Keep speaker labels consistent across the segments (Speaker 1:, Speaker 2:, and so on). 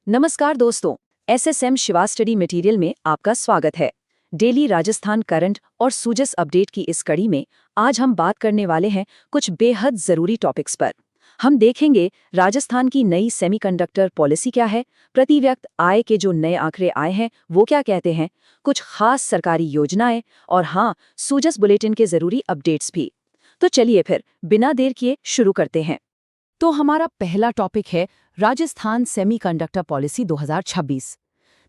Speaker 1: नमस्कार दोस्तों, SSM Shiva study material में आपका स्वागत है। डेली राजस्थान करंट और सूजस अपडेट की इस कड़ी में आज हम बात करने वाले हैं कुछ बेहद जरूरी टॉपिक्स पर। हम देखेंगे राजस्थान की नई सेमीकंडक्टर पॉलिसी क्या है, प्रति व्यक्ति आय के जो नए आंकड़े आए हैं वो क्या कहते हैं, कुछ खास सरकारी योजनाएं और हाँ, सूजस बुलेटिन के जरूरी अपडेट्स भी। तो चलिए फिर बिना देर किए शुरू करते हैं। तो हमारा पहला टॉपिक है राजस्थान सेमीकंडक्टर पॉलिसी 2026।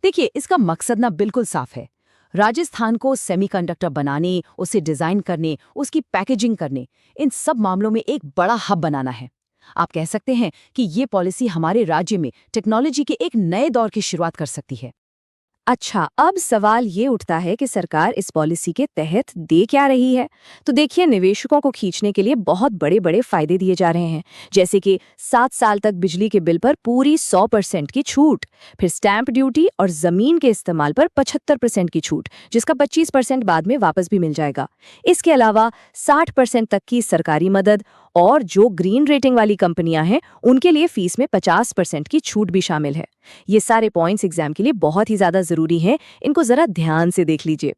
Speaker 1: देखिए, इसका मकसद ना बिल्कुल साफ है। राजस्थान को सेमीकंडक्टर बनाने, उसे डिजाइन करने, उसकी पैकेजिंग करने, इन सब मामलों में एक बड़ा हब बनाना है। आप कह सकते हैं कि ये पॉलिसी हमारे राज्य में टेक्नोलॉजी के एक नए दौर की शुरुआत कर सकती है। अच्छा, अब सवाल ये उठता है कि सरकार इस पॉलिसी के तहत दे क्या रही है। तो देखिए, निवेशकों को खींचने के लिए बहुत बड़े बड़े फायदे दिए जा रहे हैं, जैसे कि 7 साल तक बिजली के बिल पर पूरी 100% की छूट, फिर स्टैंप ड्यूटी और जमीन के इस्तेमाल पर 75% की छूट, जिसका 25% बाद में वापस भी मिल जाएगा। इसके अलावा 60% तक की सरकारी मदद और जो ग्रीन रेटिंग वाली कंपनियां हैं उनके लिए फीस में 50% की छूट भी शामिल है। ये सारे पॉइंट्स एग्जाम के लिए बहुत ही ज्यादा जरूरी हैं, इनको जरा ध्यान से देख लीजिए।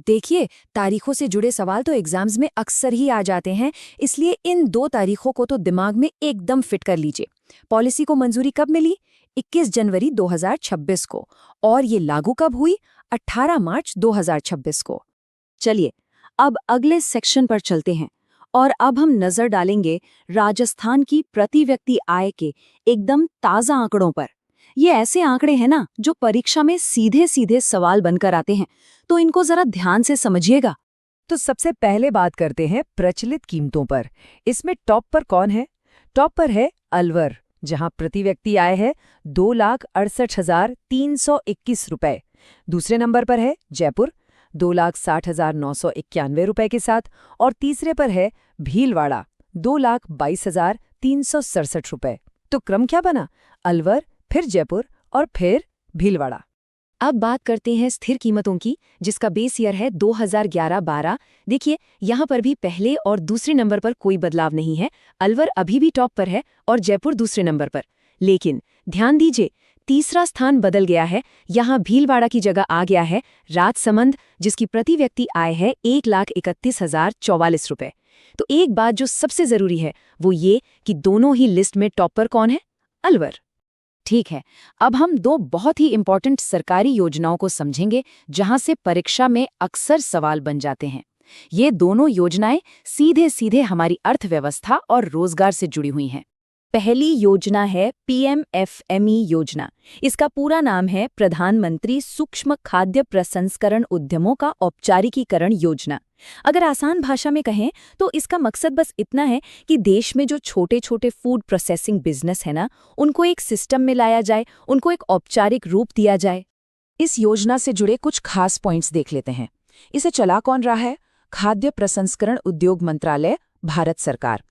Speaker 1: देखिए, तारीखों से जुड़े सवाल तो एग्जाम्स में अक्सर ही आ जाते हैं, इसलिए इन 2 तारीखों को तो दिमाग में एकदम फिट कर लीजिए। पॉलिसी को मंजूरी कब मिली? 21 जनवरी 2026 को, और ये लागू कब हुई? 18 मार्च 2026 को। चलिए, अब अगले सेक्शन पर चलते हैं और अब हम नजर डालेंगे राजस्थान की प्रति व्यक्ति आय के एकदम ताजा आंकड़ों पर। ये ऐसे आंकड़े हैं ना जो परीक्षा में सीधे सीधे सवाल बनकर आते हैं, तो इनको जरा ध्यान से समझिएगा।
Speaker 2: तो सबसे पहले बात करते हैं प्रचलित कीमतों पर। इसमें टॉप पर कौन है? टॉप पर है अलवर, जहां प्रति व्यक्ति आय है 2,68,321 रुपए। दूसरे नंबर पर है जयपुर 2,60,991 रुपए के साथ, और तीसरे पर है भीलवाड़ा 2,22,367 रुपए। तो क्रम क्या बना? अलवर, फिर जयपुर और फिर भीलवाड़ा।
Speaker 1: अब बात करते हैं स्थिर कीमतों की, जिसका बेस ईयर है 2011-12। देखिए, यहाँ पर भी पहले और दूसरे नंबर पर कोई बदलाव नहीं है। अलवर अभी भी टॉप पर है और जयपुर दूसरे नंबर पर। लेकिन ध्यान दीजिए, तीसरा स्थान बदल गया है। यहाँ भीलवाड़ा की जगह आ गया है राजसमंद, जिसकी प्रति व्यक्ति आय है 1,31,044 रुपए। तो एक बात जो सबसे जरूरी है वो ये कि दोनों ही लिस्ट में टॉप पर कौन है? अलवर। ठीक है, अब हम 2 बहुत ही इंपॉर्टेंट सरकारी योजनाओं को समझेंगे, जहां से परीक्षा में अक्सर सवाल बन जाते हैं। ये दोनों योजनाएं सीधे सीधे हमारी अर्थव्यवस्था और रोजगार से जुड़ी हुई हैं। पहली योजना है पीएमएफएमई योजना। इसका पूरा नाम है प्रधानमंत्री सूक्ष्म खाद्य प्रसंस्करण उद्यमों का औपचारिकीकरण योजना। अगर आसान भाषा में कहें तो इसका मकसद बस इतना है कि देश में जो छोटे छोटे फूड प्रोसेसिंग बिजनेस है ना, उनको एक सिस्टम में लाया जाए, उनको एक औपचारिक रूप दिया जाए। इस योजना से जुड़े कुछ खास पॉइंट्स देख लेते हैं। इसे चला कौन रहा है? खाद्य प्रसंस्करण उद्योग मंत्रालय, भारत सरकार।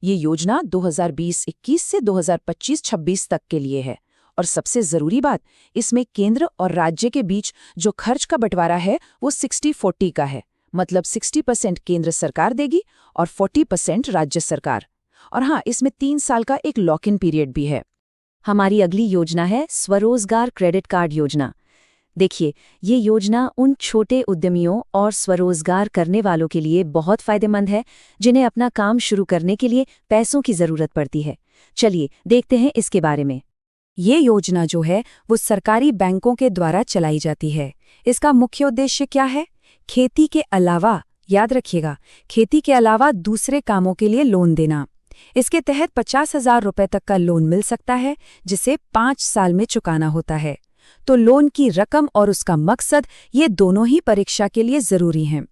Speaker 1: ये योजना 2020-21 से 2025-26 तक के लिए है। और सबसे जरूरी बात, इसमें केंद्र और राज्य के बीच जो खर्च का बंटवारा है वो 60-40 का है। मतलब 60% केंद्र सरकार देगी और 40% राज्य सरकार। और हाँ, इसमें 3 साल का एक लॉक इन पीरियड भी है। हमारी अगली योजना है स्वरोजगार क्रेडिट कार्ड योजना। देखिए, ये योजना उन छोटे उद्यमियों और स्वरोजगार करने वालों के लिए बहुत फायदेमंद है जिन्हें अपना काम शुरू करने के लिए पैसों की जरूरत पड़ती है। चलिए देखते हैं इसके बारे में। ये योजना जो है वो सरकारी बैंकों के द्वारा चलाई जाती है। इसका मुख्य उद्देश्य क्या है? खेती के अलावा, याद रखिएगा, खेती के अलावा दूसरे कामों के लिए लोन देना। इसके तहत 50,000 रुपए तक का लोन मिल सकता है, जिसे 5 साल में चुकाना होता है। तो लोन की रकम और उसका मकसद, ये दोनों ही परीक्षा के लिए जरूरी हैं।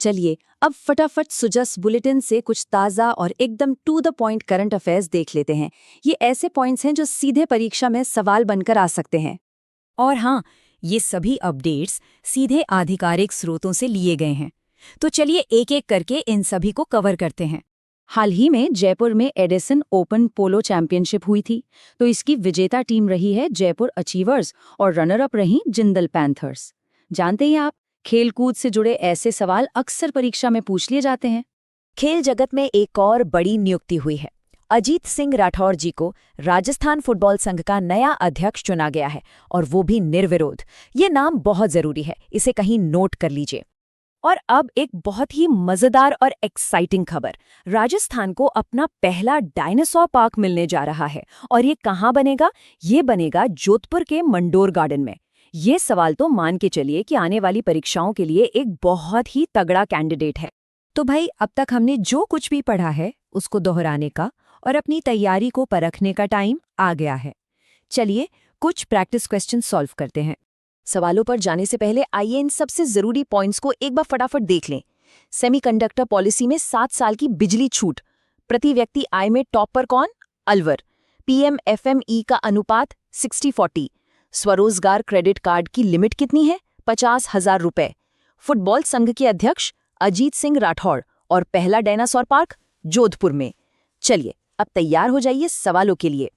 Speaker 1: चलिए अब फटाफट सूजस बुलेटिन से कुछ ताज़ा और एकदम to the point current affairs देख लेते हैं। ये ऐसे पॉइंट्स हैं जो सीधे परीक्षा में सवाल बनकर आ सकते हैं। और हाँ, ये सभी अपडेट्स सीधे आधिकारिक स्रोतों से लिए गए हैं। तो चलिए एक एक करके इन सभी को कवर करते हैं। हाल ही में जयपुर में एडिसन ओपन पोलो चैंपियनशिप हुई थी, तो इसकी विजेता टीम रही है जयपुर अचीवर्स और रनर अप रही जिंदल पैंथर्स। जानते हैं आप, खेलकूद से जुड़े ऐसे सवाल अक्सर परीक्षा में पूछ लिए जाते हैं। खेल जगत में एक और बड़ी नियुक्ति हुई है।
Speaker 2: अजीत सिंह राठौर जी को राजस्थान फुटबॉल संघ का नया अध्यक्ष चुना गया है, और वो भी निर्विरोध। ये नाम बहुत जरूरी है, इसे कहीं नोट कर लीजिए। और अब एक बहुत ही मजेदार और एक्साइटिंग खबर। राजस्थान को अपना पहला डायनासोर पार्क मिलने जा रहा है, और ये कहाँ बनेगा? ये बनेगा जोधपुर के मंडोर गार्डन में। ये सवाल तो मान के चलिए कि आने वाली परीक्षाओं के लिए एक बहुत ही तगड़ा कैंडिडेट है। तो भाई, अब तक हमने जो कुछ भी पढ़ा है उसको दोहराने का और अपनी तैयारी को परखने का टाइम आ गया है। चलिए कुछ प्रैक्टिस क्वेश्चन सॉल्व करते हैं। सवालों पर जाने से पहले आइए इन सबसे जरूरी पॉइंट्स को एक बार फटाफट देख लें। सेमीकंडक्टर पॉलिसी में 7 साल की बिजली छूट। प्रति व्यक्ति आय में टॉप पर कौन? अलवर। पीएमएफएमई का अनुपात 60-40। स्वरोजगार क्रेडिट कार्ड की लिमिट कितनी है? 50,000 रुपए। फुटबॉल संघ के अध्यक्ष अजीत सिंह राठौड़, और पहला डायनासोर पार्क जोधपुर में। चलिए अब तैयार हो जाइए सवालों के लिए।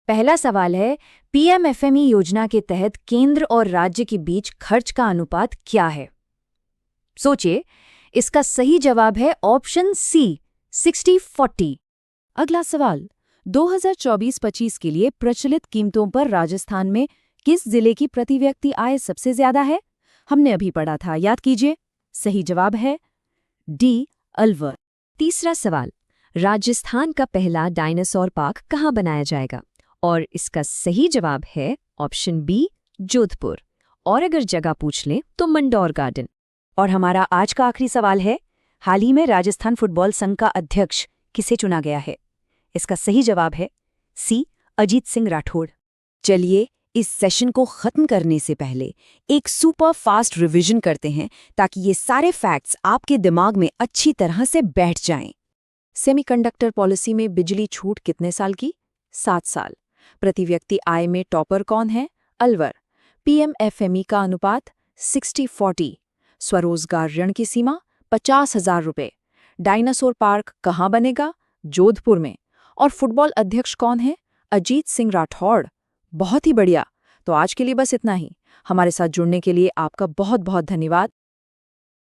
Speaker 2: पहला सवाल है, पीएमएफएमई योजना के तहत केंद्र और राज्य के बीच खर्च का अनुपात क्या है? सोचिए, इसका सही जवाब है ऑप्शन सी, 60-40। अगला सवाल, 2024-25 के लिए प्रचलित कीमतों पर राजस्थान में किस जिले की प्रति व्यक्ति आय सबसे ज्यादा है? हमने अभी पढ़ा था, याद कीजिए। सही जवाब है डी, अलवर। तीसरा सवाल, राजस्थान का पहला डायनासोर पार्क कहाँ बनाया जाएगा? और इसका सही जवाब है ऑप्शन बी, जोधपुर। और अगर जगह पूछ लें तो मंडोर गार्डन। और हमारा आज का आखिरी सवाल है, हाल ही में राजस्थान फुटबॉल संघ का अध्यक्ष किसे चुना गया है? इसका सही जवाब है सी, अजीत सिंह राठौड़। चलिए इस सेशन को खत्म करने से पहले एक सुपर फास्ट रिवीजन करते हैं, ताकि ये सारे फैक्ट्स आपके दिमाग में अच्छी तरह से बैठ जाएं। सेमीकंडक्टर पॉलिसी में बिजली छूट कितने साल की? 7 साल। प्रति व्यक्ति आय में टॉपर कौन है? अलवर। पीएमएफएमई का अनुपात 60-40। स्वरोजगार ऋण की सीमा 50,000 रुपए। डायनासोर पार्क कहाँ बनेगा? जोधपुर में। और फुटबॉल अध्यक्ष कौन है? अजीत सिंह राठौड़। बहुत ही बढ़िया। तो आज के लिए बस इतना ही। हमारे साथ जुड़ने के लिए आपका बहुत बहुत धन्यवाद।